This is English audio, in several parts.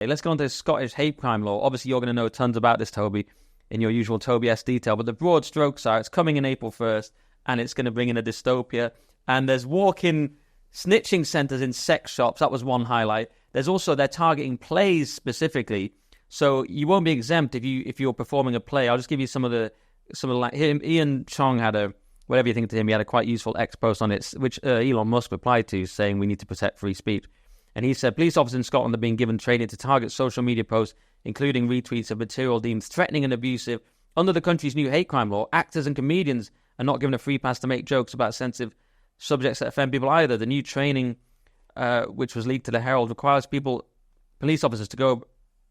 Let's go on to Scottish hate crime law. Obviously, you're going to know tons about this, Toby, in your usual Toby-esque detail. But the broad strokes are, it's coming in April 1st, and it's going to bring in a dystopia. And there's walk-in snitching centres in sex shops. That was one highlight. There's also, they're targeting plays specifically. So you won't be exempt if you're performing a play. I'll just give you some of the Ian Chong had a, whatever you think to him, he had a quite useful ex-post on it, which Elon Musk replied to, saying we need to protect free speech. And he said, police officers in Scotland are being given training to target social media posts, including retweets of material deemed threatening and abusive. Under the country's new hate crime law, actors and comedians are not given a free pass to make jokes about sensitive subjects that offend people either. The new training, which was leaked to the Herald, requires police officers to go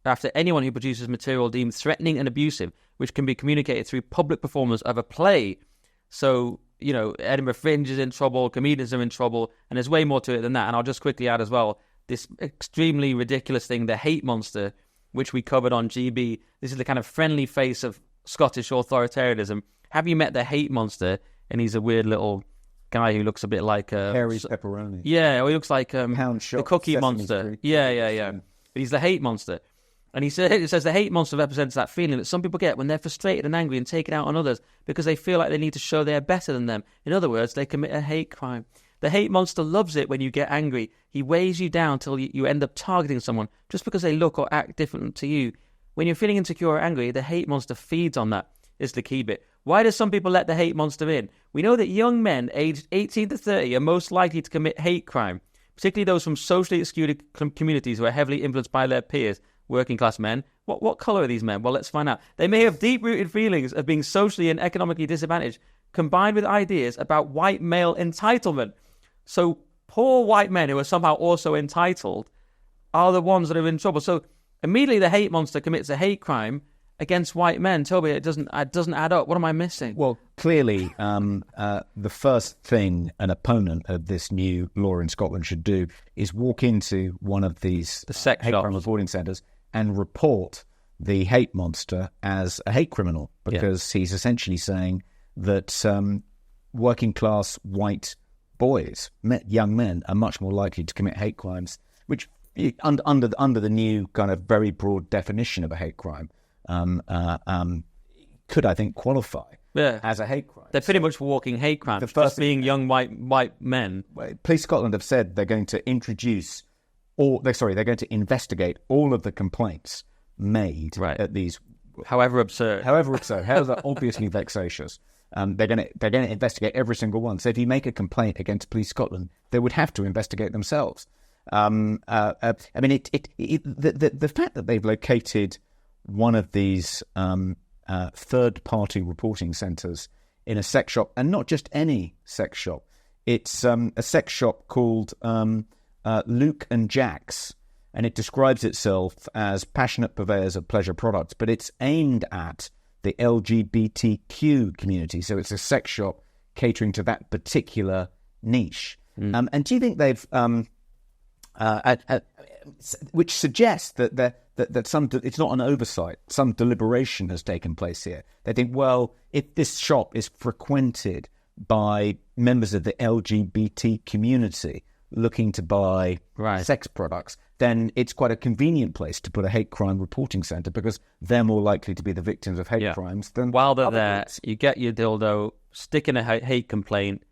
after anyone who produces material deemed threatening and abusive, which can be communicated through public performance of a play. So, Edinburgh Fringe is in trouble, comedians are in trouble, and there's way more to it than that. And I'll just quickly add as well, this extremely ridiculous thing, the hate monster, which we covered on GB. This is the kind of friendly face of Scottish authoritarianism. Have you met the hate monster? And he's a weird little guy who looks a bit like Harry's pepperoni. Yeah, or he looks like Pound Shop, the Cookie Sesame Monster. Street. Yeah. But he's the hate monster. And it says the hate monster represents that feeling that some people get when they're frustrated and angry and take it out on others because they feel like they need to show they're better than them. In other words, they commit a hate crime. The hate monster loves it when you get angry. He weighs you down till you end up targeting someone just because they look or act different to you. When you're feeling insecure or angry, the hate monster feeds on that, is the key bit. Why do some people let the hate monster in? We know that young men aged 18 to 30 are most likely to commit hate crime, particularly those from socially excluded communities who are heavily influenced by their peers, working class men. What colour are these men? Well, let's find out. They may have deep-rooted feelings of being socially and economically disadvantaged, combined with ideas about white male entitlement. So poor white men who are somehow also entitled are the ones that are in trouble. So immediately the hate monster commits a hate crime against white men. Toby, it doesn't add up. What am I missing? Well, clearly, the first thing an opponent of this new law in Scotland should do is walk into one of these sex hate shops. crime reporting centres and report the hate monster as a hate criminal, because he's essentially saying that working class white boys, young men, are much more likely to commit hate crimes, which under the new kind of very broad definition of a hate crime could, I think, qualify as a hate crime. They're pretty much walking hate crimes, just being young white men. Police Scotland have said they're going to they're going to investigate all of the complaints made at these. However absurd, however obviously vexatious. They're going to investigate every single one. So if you make a complaint against Police Scotland, they would have to investigate themselves. I mean, the fact that they've located one of these third-party reporting centres in a sex shop, and not just any sex shop. It's a sex shop called Luke and Jack's, and it describes itself as passionate purveyors of pleasure products, but it's aimed at the LGBTQ community. So it's a sex shop catering to that particular niche. And do you think they've... which suggests that some it's not an oversight. Some deliberation has taken place here. They think, well, if this shop is frequented by members of the LGBT community looking to buy sex products, then it's quite a convenient place to put a hate crime reporting centre, because they're more likely to be the victims of hate crimes than while they're there. You get your dildo, stick in a hate complaint,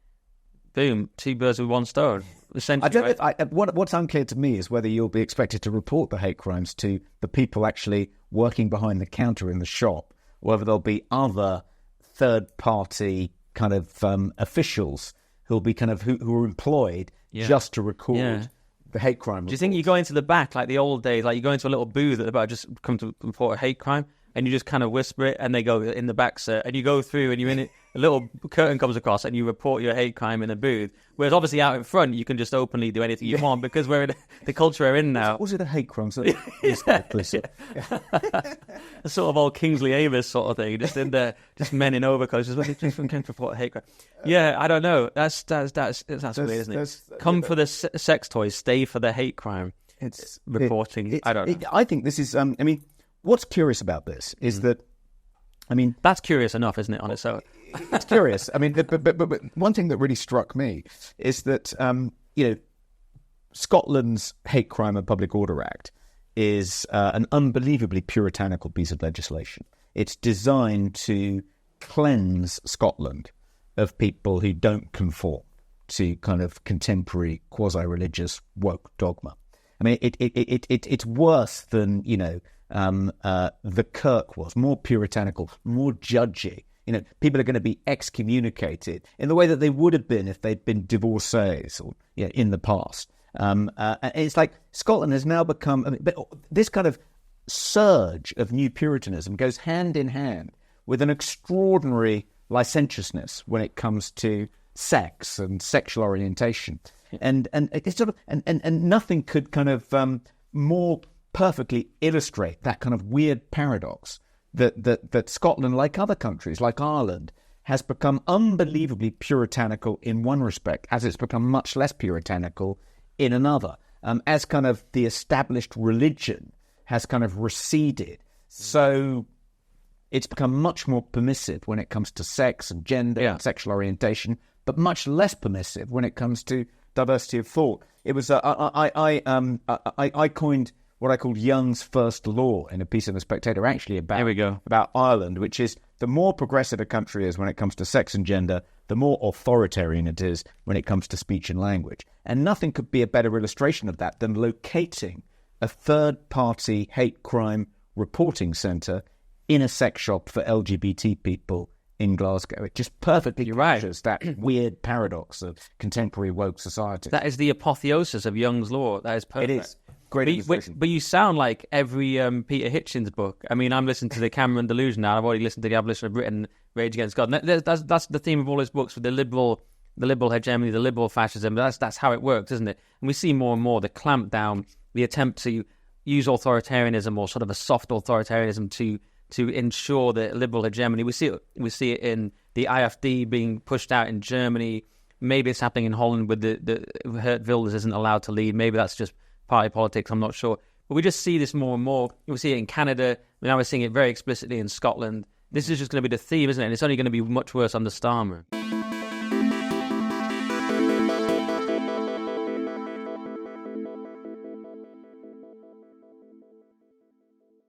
boom, two birds with one stone. What's unclear to me is whether you'll be expected to report the hate crimes to the people actually working behind the counter in the shop, or whether there'll be other third-party kind of officials who'll be who are employed just to record the hate crime reports. Do you think you go into the back like the old days, like you go into a little booth at about just come to report a hate crime, and you just kind of whisper it, and they go, in the back, sir, and you go through, and you're in it, a little curtain comes across, and you report your hate crime in a booth. Whereas obviously out in front, you can just openly do anything you want, because we're in the culture we're in now. Was it a hate crime? So A sort of old Kingsley Amis sort of thing, just in there, just men in overcoats, just report a hate crime. I don't know. That's weird, isn't it? Come for the sex toys, stay for the hate crime. It's reporting. I don't know. I think this is. What's curious about this is that, that's curious enough, isn't it, on its own? It's curious. But one thing that really struck me is that, Scotland's Hate Crime and Public Order Act is an unbelievably puritanical piece of legislation. It's designed to cleanse Scotland of people who don't conform to kind of contemporary quasi-religious woke dogma. I mean, it's worse than, the Kirk was, more puritanical, more judgy. People are going to be excommunicated in the way that they would have been if they'd been divorcees or in the past. And it's like Scotland has now become, but this kind of surge of new Puritanism goes hand in hand with an extraordinary licentiousness when it comes to sex and sexual orientation, and it's sort of and nothing could kind of more perfectly illustrate that kind of weird paradox that Scotland, like other countries, like Ireland, has become unbelievably puritanical in one respect, as it's become much less puritanical in another, as kind of the established religion has kind of receded. So it's become much more permissive when it comes to sex and gender and sexual orientation, but much less permissive when it comes to diversity of thought. It was I coined what I called Young's first law in a piece in The Spectator, actually about Ireland, which is the more progressive a country is when it comes to sex and gender, the more authoritarian it is when it comes to speech and language. And nothing could be a better illustration of that than locating a third-party hate crime reporting centre in a sex shop for LGBT people in Glasgow. It just perfectly captures that weird paradox of contemporary woke society. That is the apotheosis of Young's Law. That is perfect. It is. Great illustration. But you sound like every Peter Hitchens book. I mean, I'm listening to The Cameron Delusion now. I've already listened to The Abolition of Britain, Rage Against God. And that's the theme of all his books with the liberal hegemony, the liberal fascism. That's how it works, isn't it? And we see more and more the clamp down, the attempt to use authoritarianism or sort of a soft authoritarianism to ensure the liberal hegemony. We see it in the AfD being pushed out in Germany. Maybe it's happening in Holland with the Geert Wilders isn't allowed to lead. Maybe that's just party politics, I'm not sure. But we just see this more and more. We see it in Canada. Now we're seeing it very explicitly in Scotland. This is just going to be the theme, isn't it? And it's only going to be much worse under Starmer.